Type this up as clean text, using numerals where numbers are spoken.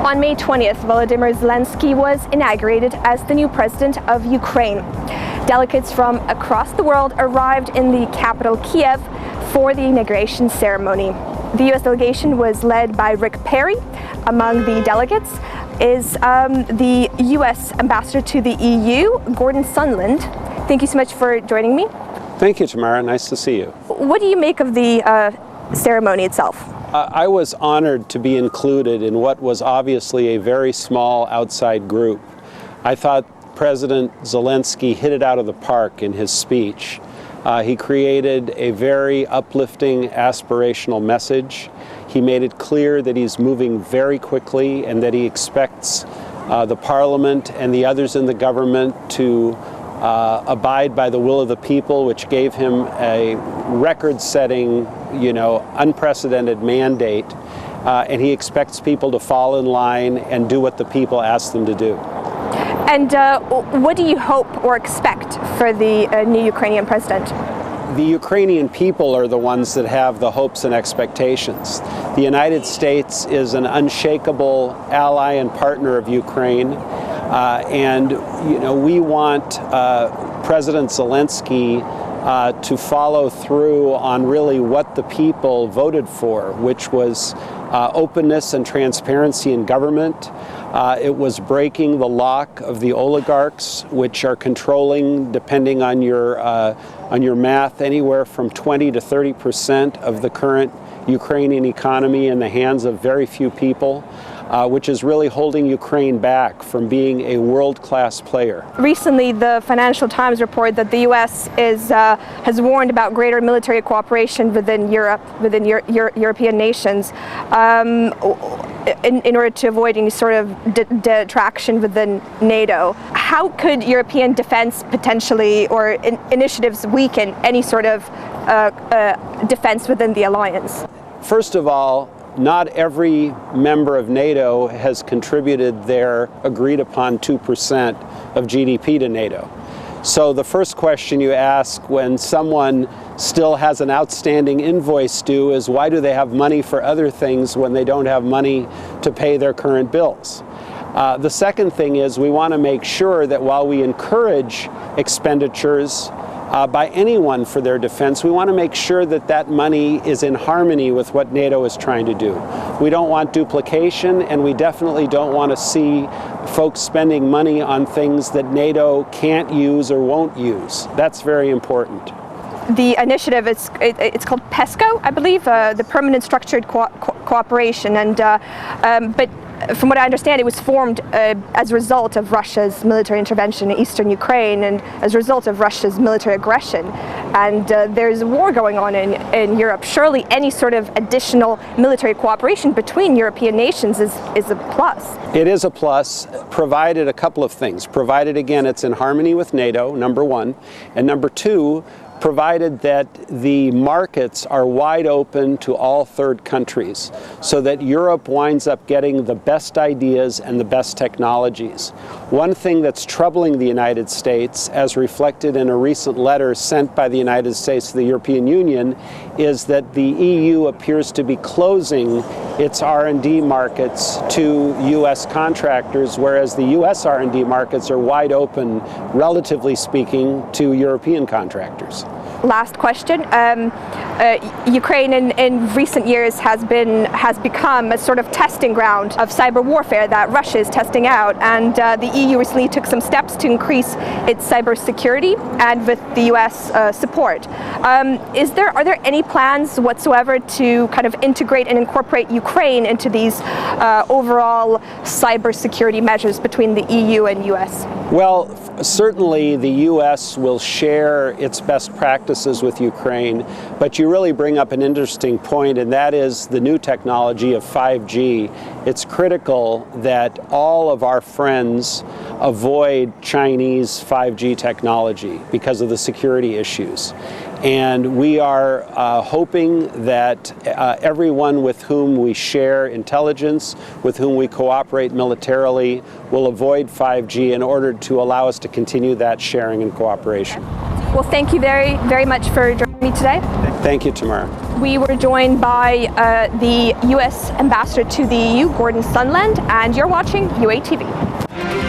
On May 20th, Volodymyr Zelenskyi was inaugurated as the new president of Ukraine. Delegates from across the world arrived in the capital Kyiv for the inauguration ceremony. The U.S. delegation was led by Rick Perry. Among the delegates is the U.S. ambassador to the EU, Gordon Sondland. Thank you so much for joining me. Thank you, Tamara. Nice to see you. What do you make of the ceremony itself? I was honored to be included in what was obviously a very small outside group. I thought President Zelensky hit it out of the park in his speech. He created a very uplifting, aspirational message. He made it clear that he's moving very quickly and that he expects the Parliament and the others in the government to abide by the will of the people, which gave him a record-setting, unprecedented mandate, and he expects people to fall in line and do what the people ask them to do. And what do you hope or expect for the new Ukrainian president? The Ukrainian people are the ones that have the hopes and expectations. The United States is an unshakable ally and partner of Ukraine. We want President Zelensky to follow through on really what the people voted for, which was openness and transparency in government. It was breaking the lock of the oligarchs, which are controlling, depending on your math, anywhere from 20 to 30% of the current Ukrainian economy in the hands of very few people. Which is really holding Ukraine back from being a world-class player. Recently, the Financial Times reported that the U.S. has warned about greater military cooperation within Europe, within European nations, in order to avoid any sort of detraction within NATO. How could European defense potentially, or initiatives, weaken any sort of defense within the alliance? First of all, not every member of NATO has contributed their agreed-upon 2% of GDP to NATO. So the first question you ask when someone still has an outstanding invoice due is, why do they have money for other things when they don't have money to pay their current bills? The second thing is, we want to make sure that while we encourage expenditures by anyone for their defense, we want to make sure that that money is in harmony with what NATO is trying to do. We don't want duplication, and we definitely don't want to see folks spending money on things that NATO can't use or won't use. That's very important. The initiative, it's called PESCO, I believe, the Permanent Structured Cooperation, but from what I understand, it was formed as a result of Russia's military intervention in eastern Ukraine and as a result of Russia's military aggression. And there's a war going on in Europe. Surely any sort of additional military cooperation between European nations is a plus. It is a plus, provided a couple of things. Provided, again, it's in harmony with NATO, number one. And number two, provided that the markets are wide open to all third countries, so that Europe winds up getting the best ideas and the best technologies. One thing that's troubling the United States, as reflected in a recent letter sent by the United States to the European Union, is that the EU appears to be closing its R&D markets to U.S. contractors, whereas the U.S. R&D markets are wide open, relatively speaking, to European contractors. Last question. Ukraine in recent years has become a sort of testing ground of cyber warfare that Russia is testing out, and the EU recently took some steps to increase its cyber security, and with the U.S. support. Are there any plans whatsoever to kind of integrate and incorporate Ukraine into these overall cyber security measures between the EU and U.S.? Well, certainly the U.S. will share its best practices with Ukraine, but you really bring up an interesting point, and that is the new technology of 5G. It's critical that all of our friends avoid Chinese 5G technology because of the security issues. And we are hoping that everyone with whom we share intelligence, with whom we cooperate militarily, will avoid 5G in order to allow us to continue that sharing and cooperation. Well, thank you very, very much for joining me today. Thank you, Tamara. We were joined by the U.S. Ambassador to the EU, Gordon Sondland, and you're watching UATV.